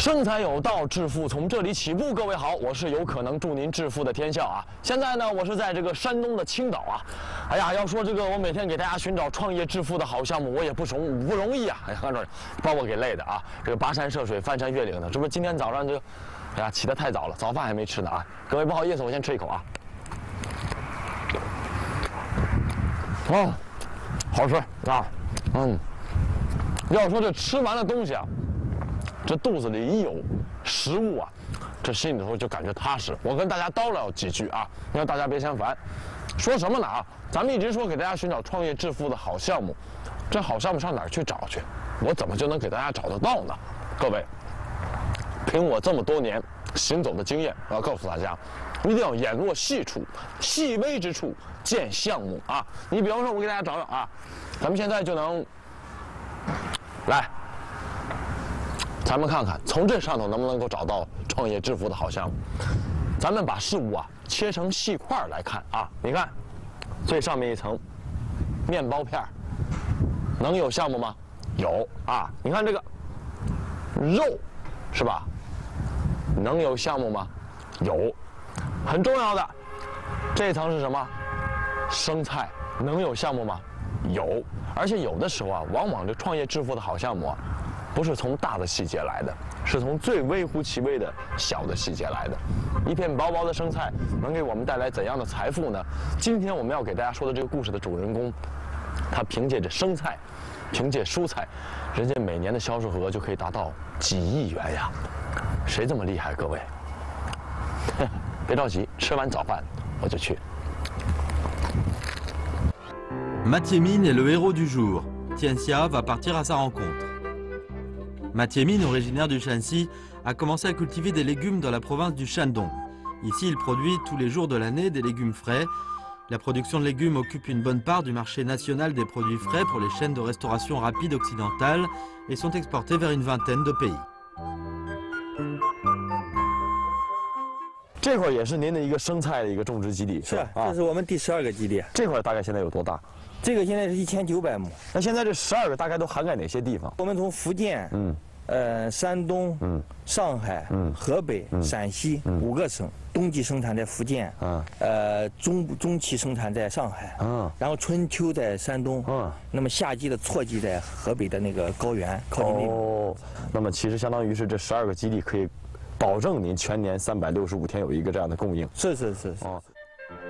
生财有道，致富从这里起步。各位好，我是有可能助您致富的天笑啊。现在呢，我是在这个山东的青岛啊。哎呀，要说这个我每天给大家寻找创业致富的好项目，我也不容易啊。哎呀，看这把我给累的啊。这个跋山涉水、翻山越岭的，这不今天早上这个，哎呀，起得太早了，早饭还没吃呢啊。各位不好意思，我先吃一口啊。哦，好吃啊，要说这吃完了东西啊。这肚子里一有食物啊，这心里头就感觉踏实。我跟大家叨唠几句啊，让大家别嫌烦。说什么呢啊？咱们一直说给大家寻找创业致富的好项目，这好项目上哪儿去找去？我怎么就能给大家找得到呢？各位，凭我这么多年行走的经验，我要告诉大家，一定要眼落细处、细微之处见项目啊！你比方说，我给大家找找啊，咱们现在就能来。咱们看看从这上头能不能够找到创业致富的好项目。咱们把事物啊切成细块来看啊，你看最上面一层面包片，能有项目吗？有啊。你看这个肉是吧？能有项目吗？有。很重要的这层是什么？生菜，能有项目吗？有。而且有的时候啊，往往这创业致富的好项目啊，不是从大的细节来的，是从最微乎其微的小的细节来的。一片薄薄的生菜能给我们带来怎样的财富呢？今天我们要给大家说的这个故事的主人公，他凭借着生菜，凭借蔬菜，人家每年的销售额就可以达到几亿元呀！谁这么厉害？各位，别着急，吃完早饭我就去。Mathieu Mine est le héros du jour. Tianxia va partir à sa rencontre. Mathieu Mine, originaire du Shanxi, a commencé à cultiver des légumes dans la province du Shandong. Ici, il produit tous les jours de l'année des légumes frais. La production de légumes occupe une bonne part du marché national des produits frais pour les chaînes de restauration rapide occidentales et sont exportés vers une vingtaine de pays. 这块也是您的一个生菜的一个种植基地，是啊，这是我们第12个基地。这块大概现在有多大？这个现在是1900亩。那现在这12个大概都涵盖哪些地方？我们从福建、山东、上海、河北、陕西5个省，冬季生产在福建，中期生产在上海，然后春秋在山东，那么夏季的错季在河北的那个高原靠近内蒙。哦，那么其实相当于是这12个基地可以保证您全年365天有一个这样的供应。是。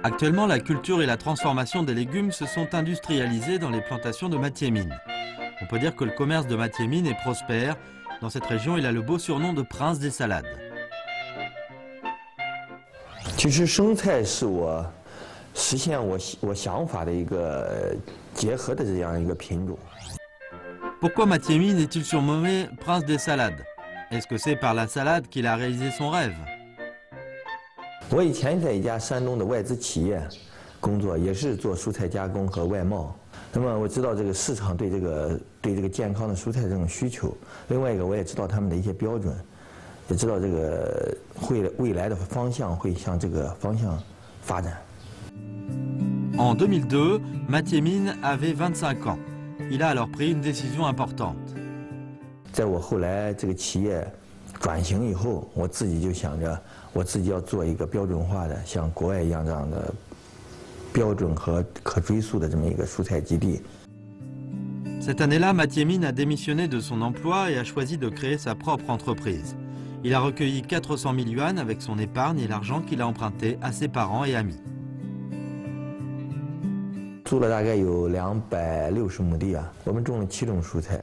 Actuellement, la culture et la transformation des légumes se sont industrialisées dans les plantations de Mathieu Mine. On peut dire que le commerce de Mathieu Mine est prospère. Dans cette région, il a le beau surnom de prince des salades. 其实生菜是我实现我想法的一个结合的这样一个品种。Pourquoi Mathieu Mine est-il surnommé prince des salades? Est-ce que c'est par la salade qu'il a réalisé son rêve? 我以前在一家山东的外资企业工作，也是做蔬菜加工和外贸。那么我知道这个市场对这个健康的蔬菜这种需求，另外一个我也知道他们的一些标准，也知道这个未来的方向会向这个方向发展。En 2002, Mathieu Mine avait 25 ans. Il a alors pris une décision importante. 在我后来这个企业转型以后，我自己就想着，我自己要做一个标准化的，像国外一样这样的标准和可追溯的这么一个蔬菜基地。Cette année-là, Mathieu Mine a démissionné de son emploi et a choisi de créer sa propre entreprise. Il a recueilli 400 000 yuan avec son épargne et l'argent qu'il a emprunté à ses parents et amis. 租了大概有260亩地啊，我们种了7种蔬菜。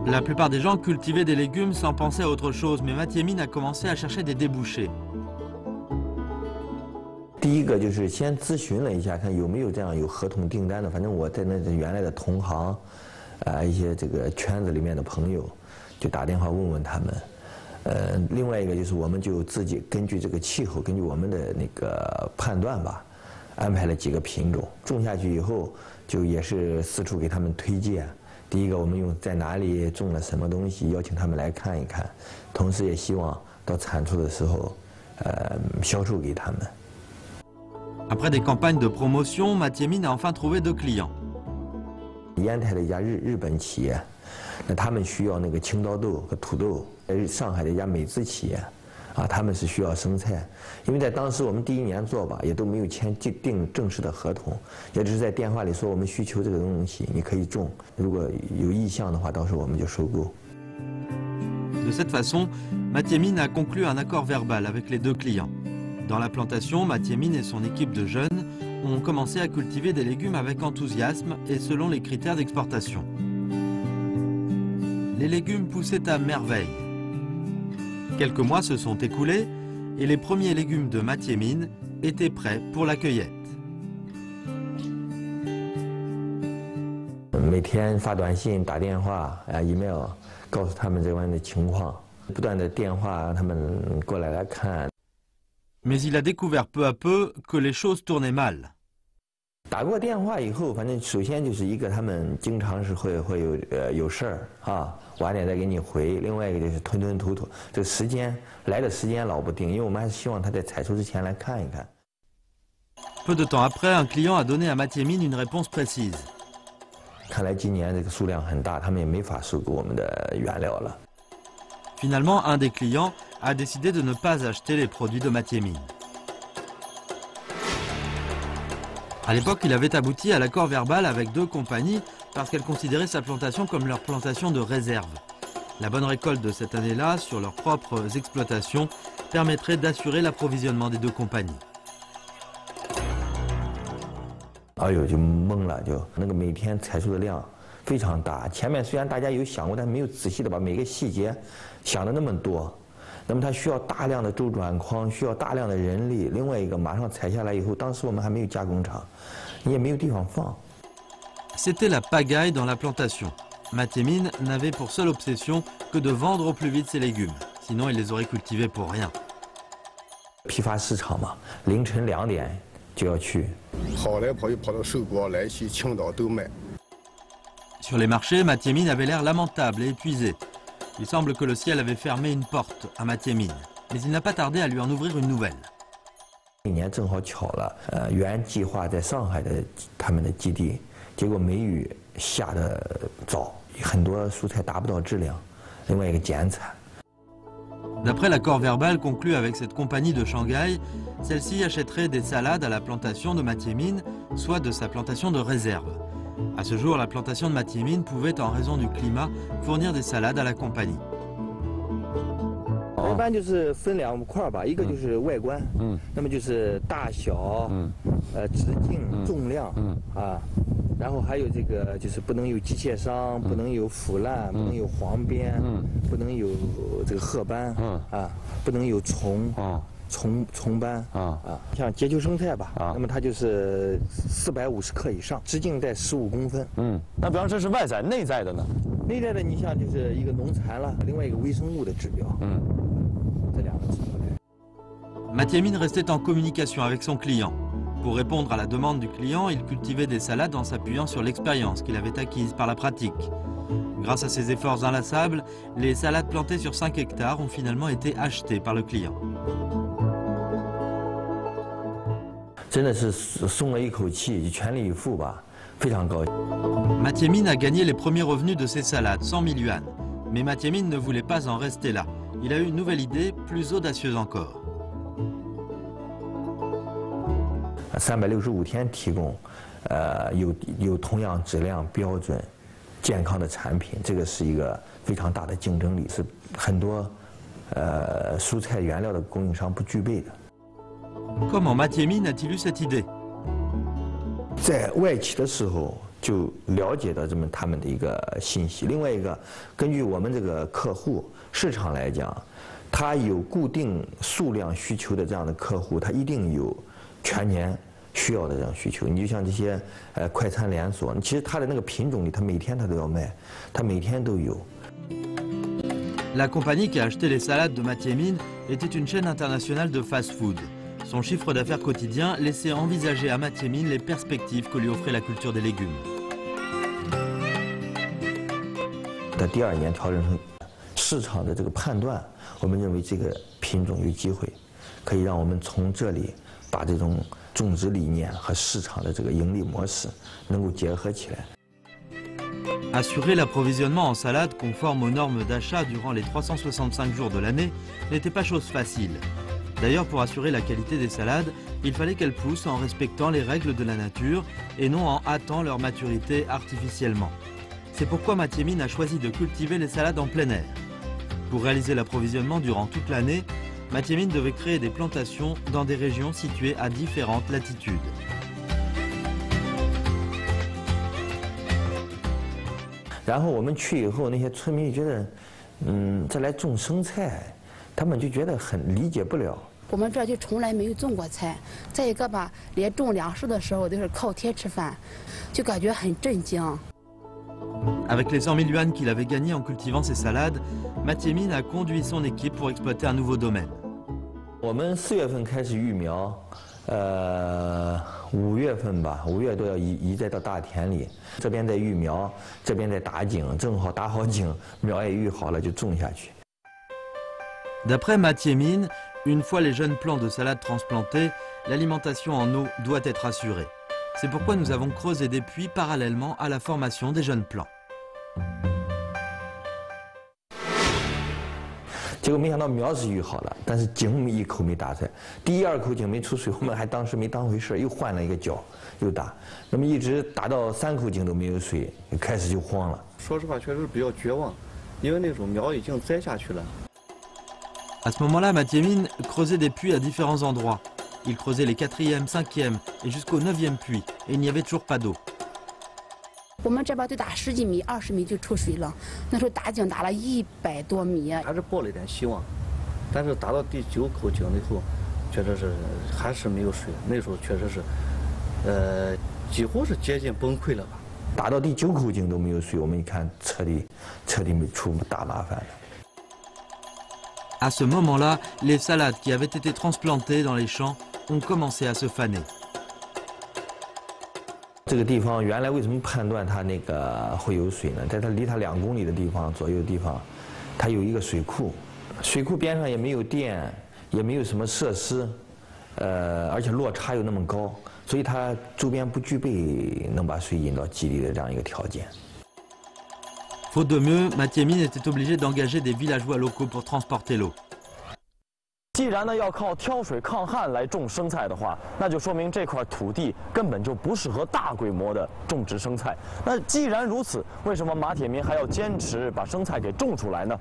La plupart des gens cultivaient des légumes sans penser à autre chose, mais Mathieu Mine a commencé à chercher des débouchés. 第一个就是先咨询了一下，看有没有这样有合同订单的。反正我在那原来的同行，一些这个圈子里面的朋友，就打电话问问他们。另外一个就是我们就自己根据这个气候，根据我们的那个判断吧，安排了几个品种。种下去以后，就也是四处给他们推荐。第一个，我们用在哪里种了什么东西，邀请他们来看一看，同时也希望到产出的时候，销售给他们。Après des campagnes de promotion, Mathieu Mine a enfin trouvé 2 clients. 烟台的一家日本企业，那他们需要那个青刀豆和土豆。上海的一家美资企业，他们是需要生菜，因为在当时我们第1年做吧，也都没有订正式的合同，也只是在电话里说我们需求这个东西，你可以种，如果有意向的话，到时候我们就收购。De cette façon, Mathieu Mine a conclu un accord verbal avec les 2 clients. Dans la plantation, Mathieu Mine et son équipe de jeunes ont commencé à cultiver des légumes avec enthousiasme et selon les critères d'exportation. Les légumes poussaient à merveille. Quelques mois se sont écoulés et les premiers légumes de Mathieu Mine étaient prêts pour la cueillette. 每天发短信、打电话email 告诉他们这方面的情况，不断的电话让他们过来看。Mais il a découvert peu à peu que les choses tournaient mal. 打过电话以后，反正首先就是一个，他们经常是会有事儿晚点再给你回。另外一个就是吞吞吐吐，这个时间来的时间老不定，因为我们还是希望他在采收之前来看一看。Peu de temps après, un client a donné à Mathieu Mine une réponse précise. 看来今年这个数量很大，他们也没法收购我们的原料了。Finalement, un des clients a décidé de ne pas acheter les produits de Mathieu Mine. À l'époque, il avait abouti à l'accord verbal avec 2 compagnies parce qu'elles considéraient sa plantation comme leur plantation de réserve. La bonne récolte de cette année-là, sur leurs propres exploitations, permettrait d'assurer l'approvisionnement des 2 compagnies. 哎呦，就懵了，就那个每天采收的量非常大。前面虽然大家有想过，但没有仔细的把每个细节想的那么多。那么它需要大量的周转筐，需要大量的人力。另外一个，马上采下来以后，当时我们还没有加工厂，你也没有地方放。C'était la pagaille dans la plantation. Mathieu Mine n'avait pour seule obsession que de vendre au plus vite ses légumes. Sinon, il les aurait cultivés pour rien. 批发市场嘛，凌晨2点就要去。跑来跑去跑到寿光、莱西、青岛都卖。Sur les marchés, Mathieu Mine avait l'air lamentable et épuisé. Il semble que le ciel avait fermé une porte à Mathieu Mine, mais il n'a pas tardé à lui en ouvrir une nouvelle. 那年正好巧了，原计划在上海的他们的基地，结果梅雨下的早，很多蔬菜达不到质量，另外一个减产。D'après l'accord verbal conclu avec cette compagnie de Shanghai, celle-ci achèterait des salades à la plantation de Mathieu Mine, soit de sa plantation de réserve. À ce jour, la plantation de Mathieu Mine pouvait, en raison du climat, fournir des salades à la compagnie. 一般就是分2块吧，一个就是外观，那么就是大小，直径、重量，然后还有这个就是不能有机械伤，不能有腐烂，不能有黄边，不能有这个褐斑，不能有虫斑，像结球生菜吧，那么它就是450克以上，直径在15公分。那比方这是外在，内在的呢？内在的你像就是一个农残了，另外一个微生物的指标，这2个指标。Mathieu Mine restait en communication avec son client. Pour répondre à la demande du client, il cultivait des salades en s'appuyant sur l'expérience qu'il avait acquise par la pratique. Grâce à ses efforts inlassables, les salades plantées sur 5 hectares ont finalement été achetées par le client. 真的是松了一口气，全力以赴吧，非常高兴。 Mathieu Mine a gagné les premiers revenus de ses salades, 100 000 yuan. Mais Mathieu Mine ne voulait pas en rester là. Il a eu une nouvelle idée, plus audacieuse encore. 365天提供，有同样质量标准、健康的产品，这个是一个非常大的竞争力，是很多蔬菜原料的供应商不具备的。 Comment Mathieu Mine a-t-il eu cette idée? 在外企的时候就了解到他们的一个信息。另外一个，根据我们这个客户市场来讲，他有固定数量需求的这样的客户，他一定有全年需要的这样需求。你就像这些快餐连锁，其实它的那个品种里，它每天它都要卖，它每天都有。 La compagnie qui a acheté les salades de Mathieu Mine était une chaîne internationale de fast-food. Son chiffre d'affaires quotidien laissait envisager à Mathieu Mine les perspectives que lui offrait la culture des légumes. 在第2年调整成市场的这个判断，我们认为这个品种有机会，可以让我们从这里把这种种植理念和市场的这个盈利模式能够结合起来。 Assurer l'approvisionnement en salade conforme aux normes d'achat durant les 365 jours de l'année n'était pas chose facile. D'ailleurs, pour assurer la qualité des salades, il fallait qu'elles poussent en respectant les règles de la nature et non en hâtant leur maturité artificiellement. C'est pourquoi Mathieu Mine a choisi de cultiver les salades en plein air. Pour réaliser l'approvisionnement durant toute l'année, Mathieu Mine devait créer des plantations dans des régions situées à différentes latitudes. 然后我们去以后，那些村民就觉得，这来种生菜，他们就觉得很理解不了。我们这就从来没有种过菜，再一个吧，连种粮食的时候都是靠天吃饭，就感觉很震惊。 Avec les 100 000 yuan qu'il avait gagnés en cultivant ses salades, Mathieu Mine a conduit son équipe pour exploiter un nouveau domaine. 我们4月份开始育苗，5月份吧，5月多要移栽到大田里，这边在育苗，这边在打井，正好打好井，苗也育好了就种下去。 D'après Mathieu Mine, une fois les jeunes plants de salade transplantés, l'alimentation en eau doit être assurée. C'est pourquoi nous avons creusé des puits parallèlement à la formation des jeunes plants. 结果没想到苗是育好了，但是井一口没打出来。第1、2口井没出水，我们还当时没当回事，又换了一个角，又打。那么一直打到3口井都没有水，开始就慌了。说实话，确实比较绝望，因为那种苗已经栽下去了。 À ce moment-là, Mathieu Mine creusait des puits à différents endroits. Il creusait les 4e, 5e et jusqu'au 9e puits, et il n'y avait toujours pas d'eau. 我们这边就打10几米、20米就出水了，那时候打井打了100多米。还是抱了一点希望，但是打到第9口井以后，确实是还是没有水。那时候确实是，几乎是接近崩溃了吧。打到第9口井都没有水，我们一看彻底出大麻烦了。 À ce moment-là, les salades qui avaient été transplantées dans les champs ont commencé à se faner. 这个地方原来为什么判断它那个会有水呢？在它离它2公里的地方左右的地方，它有一个水库，水库边上也没有电，也没有什么设施，而且落差又那么高，所以它周边不具备能把水引到基地的这样一个条件。 Faute de mieux, Mathieu Mine était obligé d'engager des villageois locaux pour transporter l'eau. 既然呢要靠挑水抗旱来种生菜的话，那就说明这块土地根本就不适合大规模的种植生菜。那既然如此，为什么马铁民还要坚持把生菜给种出来呢？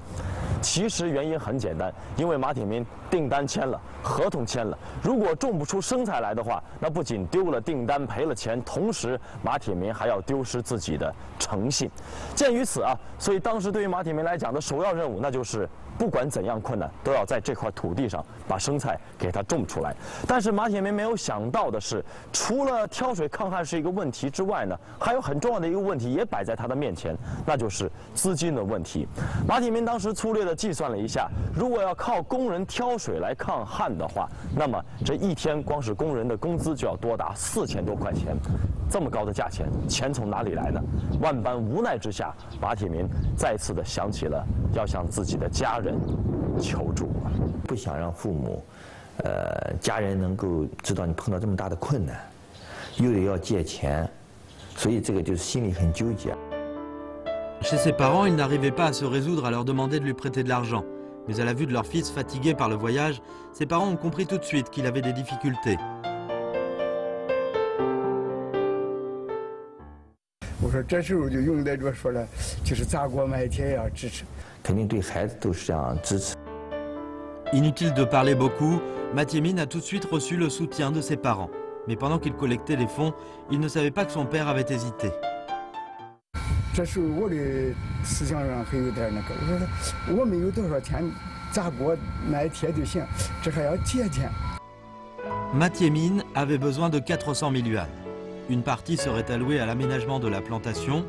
其实原因很简单，因为马铁民订单签了，合同签了，如果种不出生菜来的话，那不仅丢了订单赔了钱，同时马铁民还要丢失自己的诚信。鉴于此啊，所以当时对于马铁民来讲的首要任务，那就是不管怎样困难，都要在这块土地上把生菜给它种出来。但是马铁民没有想到的是，除了挑水抗旱是一个问题之外呢，还有很重要的一个问题也摆在他的面前，那就是资金的问题。马铁民当时粗略的计算了一下，如果要靠工人挑水来抗旱的话，那么这一天光是工人的工资就要多达4000多块钱。这么高的价钱，钱从哪里来呢？万般无奈之下，马铁民再次的想起了要向自己的家人求助。不想让父母，家人能够知道你碰到这么大的困难，又得要借钱，所以这个就是心里很纠结。 Chez ses parents, il n'arrivait pas à se résoudre à leur demander de lui prêter de l'argent. Mais à la vue de leur fils fatigué par le voyage, ses parents ont compris tout de suite qu'il avait des difficultés. 我说这时候就用在这说了，就是砸锅卖铁呀，支持。肯定对孩子都是这样支持。 Inutile de parler beaucoup, Mathieu Mine a tout de suite reçu le soutien de ses parents. Mais pendant qu'il collectait les fonds, il ne savait pas que son père avait hésité. 这时候我的思想上还有点那个，我说我没有多少钱，砸锅卖铁就行，这还要借钱。 Mathieu Mine avait besoin de 400 000 yuan. Une partie serait allouée à l'aménagement de la plantation,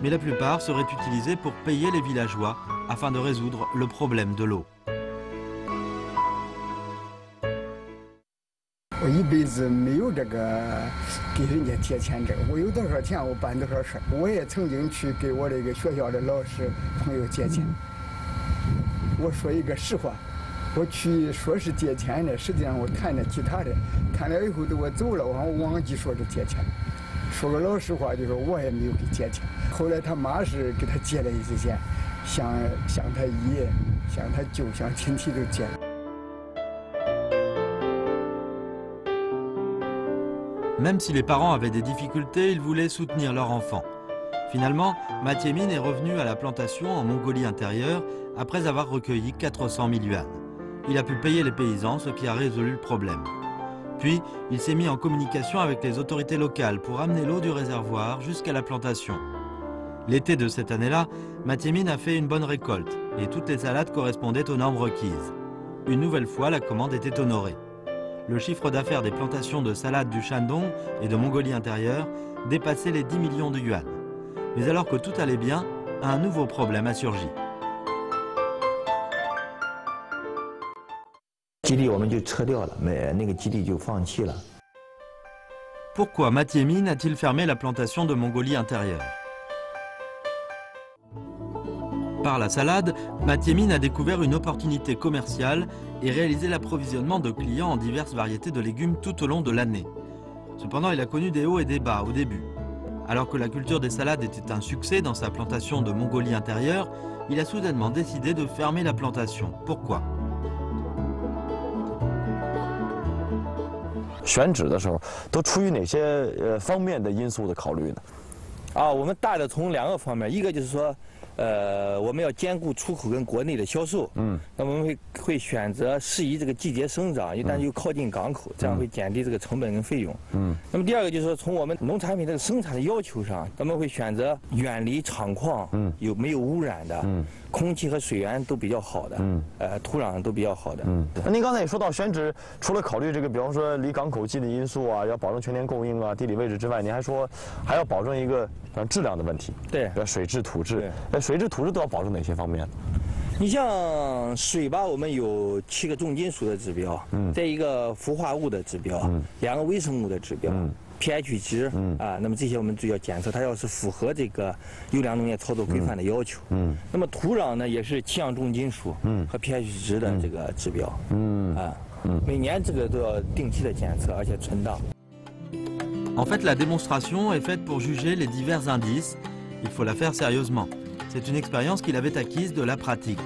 mais la plupart seraient utilisés pour payer les villageois afin de résoudre le problème de l'eau. 我一辈子没有这个给人家借钱这个，我有多少钱我办多少事。我也曾经去给我这个学校的老师朋友借钱。我说一个实话，我去说是借钱的，实际上我谈的其他的，谈了以后等我走了，我忘记说是借钱。说个老实话，就说我也没有给借钱。后来他妈是给他借了一些钱，向他姨、向他舅、向亲戚都借了。Même si les parents avaient des difficultés, ils voulaient soutenir leur enfant. Finalement, Mathieu Mine est revenu à la plantation en Mongolie intérieure après avoir recueilli 400 000 yuan. Il a pu payer les paysans, ce qui a résolu le problème. Puis, il s'est mis en communication avec les autorités locales pour amener l'eau du réservoir jusqu'à la plantation. L'été de cette année-là, Mathieu Mine a fait une bonne récolte et toutes les salades correspondaient aux normes requises. Une nouvelle fois, la commande était honorée. Le chiffre d'affaires des plantations de salades du Shandong et de Mongolie intérieure dépassait les 10 millions de yuan. Mais alors que tout allait bien, un nouveau problème a surgi. 基地我们就撤掉了，那个基地就放弃了。 Pourquoi Mathieu Mine a-t-il fermé la plantation de Mongolie intérieure? Par la salade, Mathieu Mine a découvert une opportunité commerciale et réalisé l'approvisionnement de clients en diverses variétés de légumes tout au long de l'année. Cependant, il a connu des hauts et des bas au début. Alors que la culture des salades était un succès dans sa plantation de Mongolie intérieure, il a soudainement décidé de fermer la plantation. Pourquoi? 选址的时候，都出于哪些方面的因素的考虑呢？我们大的从2个方面，一个就是说，我们要兼顾出口跟国内的销售，那我们会选择适宜这个季节生长，一旦又靠近港口，这样会减低这个成本跟费用。那么第二个就是说，从我们农产品这个生产的要求上，咱们会选择远离厂矿，有没有污染的，空气和水源都比较好的，土壤都比较好的。那您刚才也说到选址，除了考虑这个，比方说离港口近的因素啊，要保证全年供应啊，地理位置之外，您还说还要保证一个质量的问题。对，水质、土质。水质、土质都要保证哪些方面？你像水吧，我们有7个重金属的指标，再一个氟化物的指标，2个微生物的指标。pH 值那么这些我们就要检测，它要是符合这个优良农业操作规范的要求。那么土壤呢，也是7样重金属和 pH 值的这个指标。每年这个都要定期的检测，而且存档。En fait, la démonstration est faite pour juger les divers indices. Il faut la faire sérieusement. C'est une expérience qu'il avait acquise de la pratique.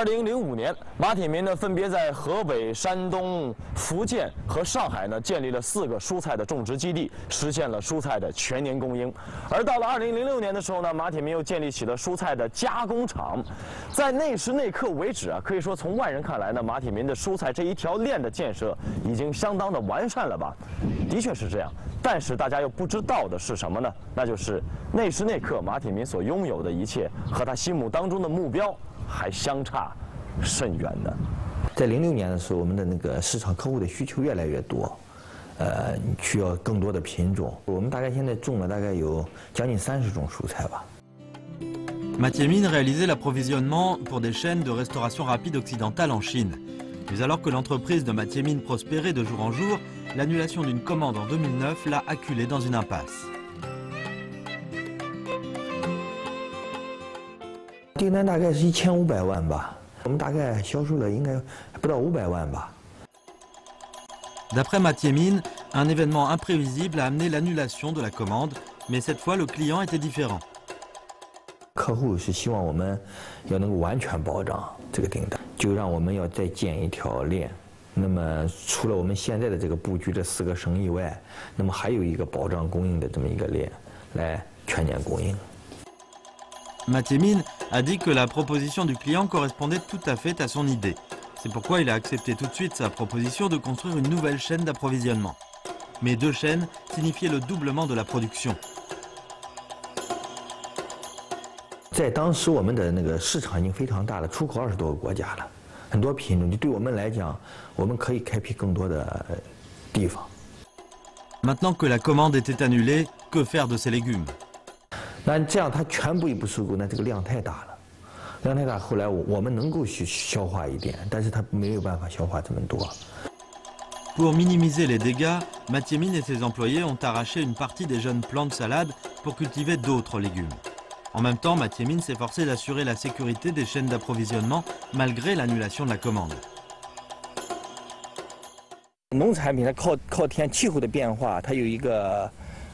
2005年，马铁民呢分别在河北、山东、福建和上海呢建立了4个蔬菜的种植基地，实现了蔬菜的全年供应。而到了2006年的时候呢，马铁民又建立起了蔬菜的加工厂。在那时那刻为止啊，可以说从外人看来呢，马铁民的蔬菜这一条链的建设已经相当的完善了吧？的确是这样，但是大家又不知道的是什么呢？那就是那时那刻马铁民所拥有的一切和他心目当中的目标还相差甚远的。在06年的时候，我们的那个市场客户的需求越来越多，需要更多的品种。我们大概现在种了大概有将近30种蔬菜吧。Mathieu Mine réalisait l'approvisionnement pour des chaînes de restauration rapide occidentale en Chine. Mais alors que l'entreprise de Mathieu Mine prospérait de jour en jour, l'annulation d'une commande en 2009 l'a acculé dans une impasse. 订单大概是1500万吧，我们大概销售了应该不到500万吧。D'après Mathieu Mine, un événement imprévisible a amené l'annulation de la commande, mais cette fois le client était différent. 客户是希望我们要能够完全保障这个订单，就让我们要再建一条链。那么除了我们现在的这个布局的4个省以外，那么还有一个保障供应的这么一个链，来全年供应。Mathieu Mine a dit que la proposition du client correspondait tout à fait à son idée. C'est pourquoi il a accepté tout de suite sa proposition de construire une nouvelle chaîne d'approvisionnement. Mais 2 chaînes signifiaient le doublement de la production. 在当时我们的那个市场已经非常大了，出口20多个国家了，很多品种就对我们来讲，我们可以开辟更多的地方。Maintenant que la commande était annulée, que faire de ces légumes? 那这样它全部一不收购，那这个量太大了，量太大，后来我们能够去消化一点，但是它没有办法消化这么多。Pour minimiser les dégâts, Mathieu Mine et ses employés ont arraché une partie des jeunes plants de salade pour cultiver d'autres légumes. En même temps, Mathieu Mine s'est forcé d'assurer la sécurité des chaînes d'approvisionnement malgré l'annulation de la commande. 农产品它靠天气候的变化，它有一个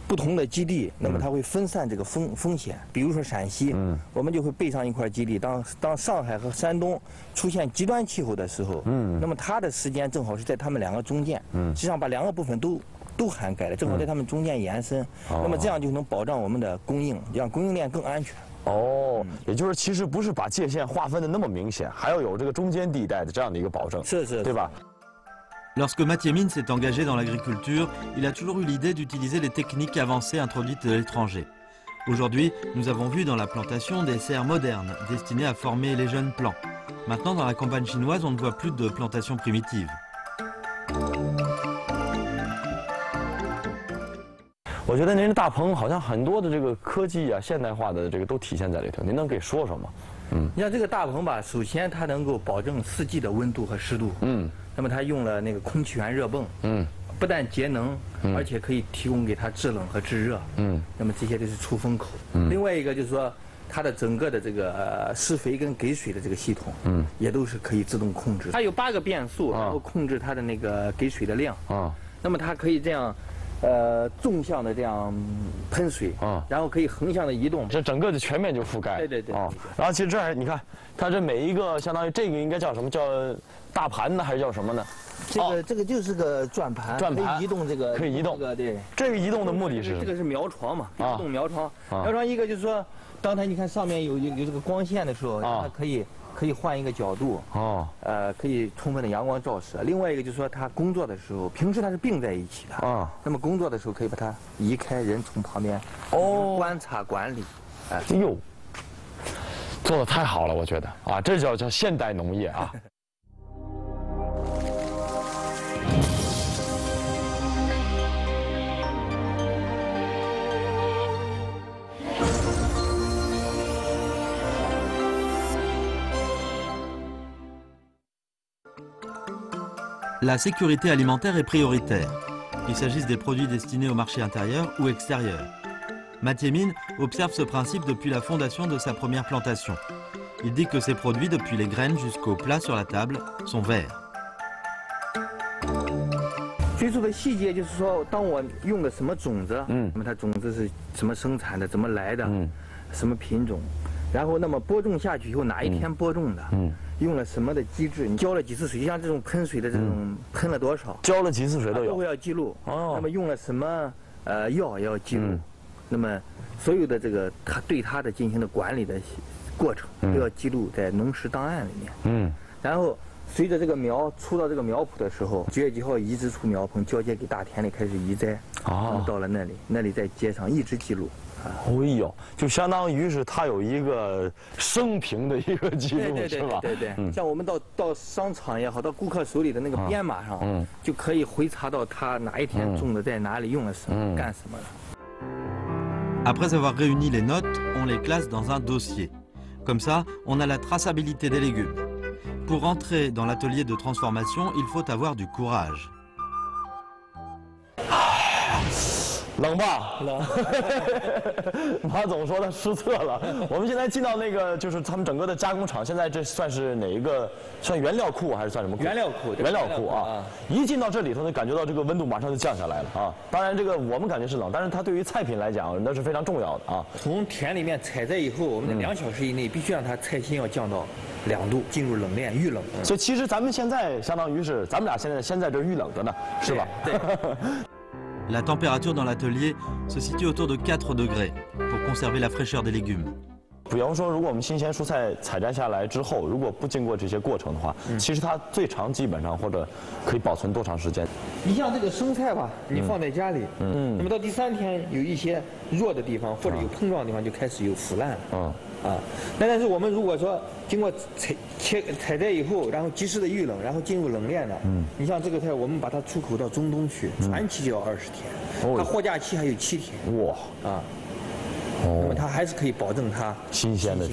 不同的基地，那么它会分散这个风险。比如说陕西，我们就会备上一块基地。当上海和山东出现极端气候的时候，那么它的时间正好是在他们两个中间，实际上把两个部分都涵盖了，正好在他们中间延伸。那么这样就能保障我们的供应，让供应链更安全。哦，也就是其实不是把界限划分的那么明显，还要有这个中间地带的这样的一个保证，是，对吧？ Lorsque Mathieu Mine s'est engagé dans l'agriculture, il a toujours eu l'idée d'utiliser les techniques avancées introduites de l'étranger. Aujourd'hui, nous avons vu dans la plantation des serres modernes destinées à former les jeunes plants. Maintenant, dans la campagne chinoise, on ne voit plus de plantations primitives. 我觉得您的大棚好像很多的这个科技啊、现代化的这个都体现在里头，您能给说说吗？你像这个大棚吧，首先它能够保证4季的温度和湿度。那么它用了那个空气源热泵。不但节能，而且可以提供给它制冷和制热。那么这些都是出风口。另外一个就是说，它的整个的这个施肥跟给水的这个系统，也都是可以自动控制。它有8个变速，然后控制它的那个给水的量。那么它可以这样。 纵向的这样喷水然后可以横向的移动，这整个的全面就覆盖。对。然后其实这儿你看，它这每一个相当于这个应该叫什么？叫大盘呢，还是叫什么呢？这个就是个转盘，可以移动这个，可以移动。对。这个移动的目的是？这个是苗床嘛，移动苗床。苗床一个就是说，当它你看上面有这个光线的时候，它可以换一个角度。可以充分的阳光照射。另外一个就是说，它工作的时候，平时它是并在一起的。那么工作的时候可以把它移开，人从旁边观察管理。哎呦，做的太好了，我觉得啊，这叫现代农业啊。La sécurité alimentaire est prioritaire, qu'il s'agisse des produits destinés au marché intérieur ou extérieur. Mathieu Mine observe ce principe depuis la fondation de sa première plantation. Il dit que ces produits, depuis les graines jusqu'au plat sur la table, sont verts. 最初的细节就是说，当我用的什么种子，那么它种子是怎么生产的，怎么来的，什么品种，然后那么播种下去以后哪一天播种的，用了什么的机制，你浇了几次水，像这种喷水的这种喷了多少，浇了几次水都有，都会要记录。那么用了什么药也要记录，那么所有的这个它对它的进行的管理的过程都要记录在农时档案里面。然后随着这个苗出到这个苗圃的时候，9月几号移植出苗棚，交接给大田里开始移栽。那么到了那里再接上一直记录。哎呦，就相当于是它有一个生平的一个记录，是吧？对。像我们到商场也好，到顾客手里的那个编码上，就可以回查到他哪一天种的，在哪里用了什么，干什么了。 Après avoir réuni les notes, on les classe dans un dossier. Comme ça, on a la traçabilité des légumes. Pour entrer dans l'atelier de transformation, il faut avoir du courage. 冷吧？冷。马总说他失策了。我们现在进到那个，就是他们整个的加工厂。现在这算是哪一个？算原料库还是算什么库？原料库。原料库啊！一进到这里头，就感觉到这个温度马上就降下来了啊。当然，这个我们感觉是冷，但是它对于菜品来讲，那是非常重要的啊。从田里面采摘以后，我们的2小时以内必须让它菜心要降到2度，进入冷链预冷。所以其实咱们现在相当于是咱们俩先在这预冷着呢，是吧？对。La température dans l'atelier se situe autour de 4 degrés pour conserver la fraîcheur des légumes. 比方说，如果我们新鲜蔬菜采摘下来之后，如果不经过这些过程的话，其实它最长基本上或者可以保存多长时间？你像这个生菜吧，你放在家里，那么到第3天有一些弱的地方或者有碰撞的地方就开始有腐烂了。但是我们如果说经过采摘以后，然后及时的预冷，然后进入冷链的，你像这个菜，我们把它出口到中东去，船期就要20天，它货架期还有7天。哇那么它还是可以保证它新鲜的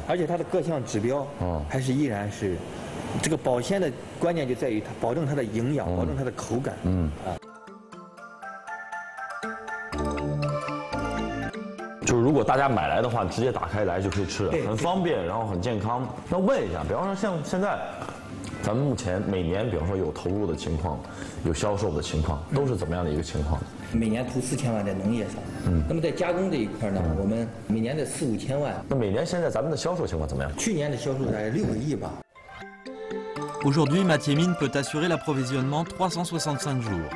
而且它的各项指标还是依然是这个保鲜的关键就在于它保证它的营养，保证它的口感。就是如果大家买来的话，直接打开来就可以吃，对很方便，然后很健康。那问一下，比方说像现在，咱们目前每年，比方说有投入的情况，有销售的情况，都是怎么样的一个情况？每年投4000万在农业上，那么在加工这一块呢，我们每年的4、5千万。那每年现在咱们的销售情况怎么样？去年的销售大概6个亿吧。 Aujourd'hui, Mathieu Mines peut assurer l'approvisionnement 365 jours.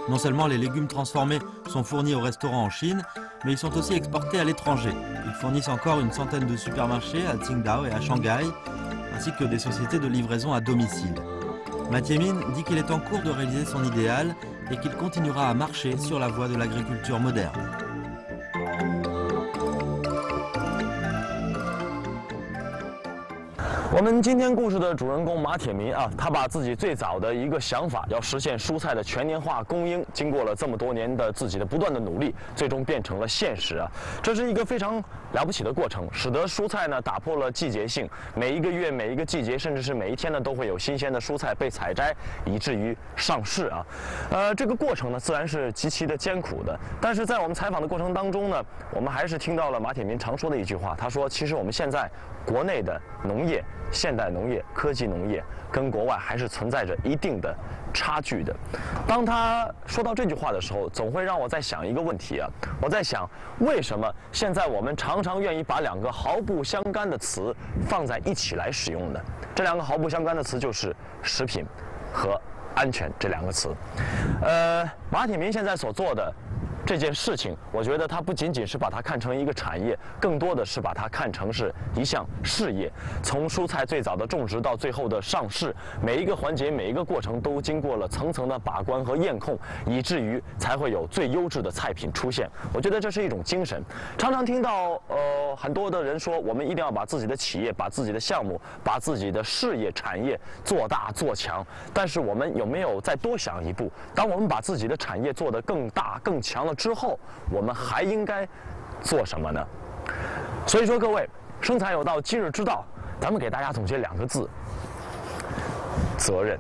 Non seulement les légumes transformés sont fournis aux restaurants en Chine, mais ils sont aussi exportés à l'étranger. Ils fournissent encore une centaine de supermarchés à Qingdao et à Shanghai, ainsi que des sociétés de livraison à domicile. Mathieu Mines dit qu'il est en cours de réaliser son idéal et qu'il continuera à marcher sur la voie de l'agriculture moderne. 我们今天故事的主人公马铁民啊，他把自己最早的一个想法，要实现蔬菜的全年化供应，经过了这么多年的自己的不断的努力，最终变成了现实啊。这是一个非常了不起的过程，使得蔬菜呢打破了季节性，每一个月、每一个季节，甚至是每一天呢，都会有新鲜的蔬菜被采摘，以至于上市啊。这个过程呢，自然是极其的艰苦的。但是在我们采访的过程当中呢，我们还是听到了马铁民常说的一句话，他说：“其实我们现在国内的农业。” 现代农业、科技农业跟国外还是存在着一定的差距的。当他说到这句话的时候，总会让我在想一个问题啊，我在想，为什么现在我们常常愿意把两个毫不相干的词放在一起来使用呢？这两个毫不相干的词就是食品和安全这两个词。马铁民现在所做的。 这件事情，我觉得他不仅仅是把它看成一个产业，更多的是把它看成是一项事业。从蔬菜最早的种植到最后的上市，每一个环节、每一个过程都经过了层层的把关和验控，以至于才会有最优质的菜品出现。我觉得这是一种精神。常常听到很多的人说，我们一定要把自己的企业、把自己的项目、把自己的事业产业做大做强。但是我们有没有再多想一步？当我们把自己的产业做得更大、更强了之后，我们还应该做什么呢？所以说，各位，生财有道，今日之道，咱们给大家总结2个字：责任。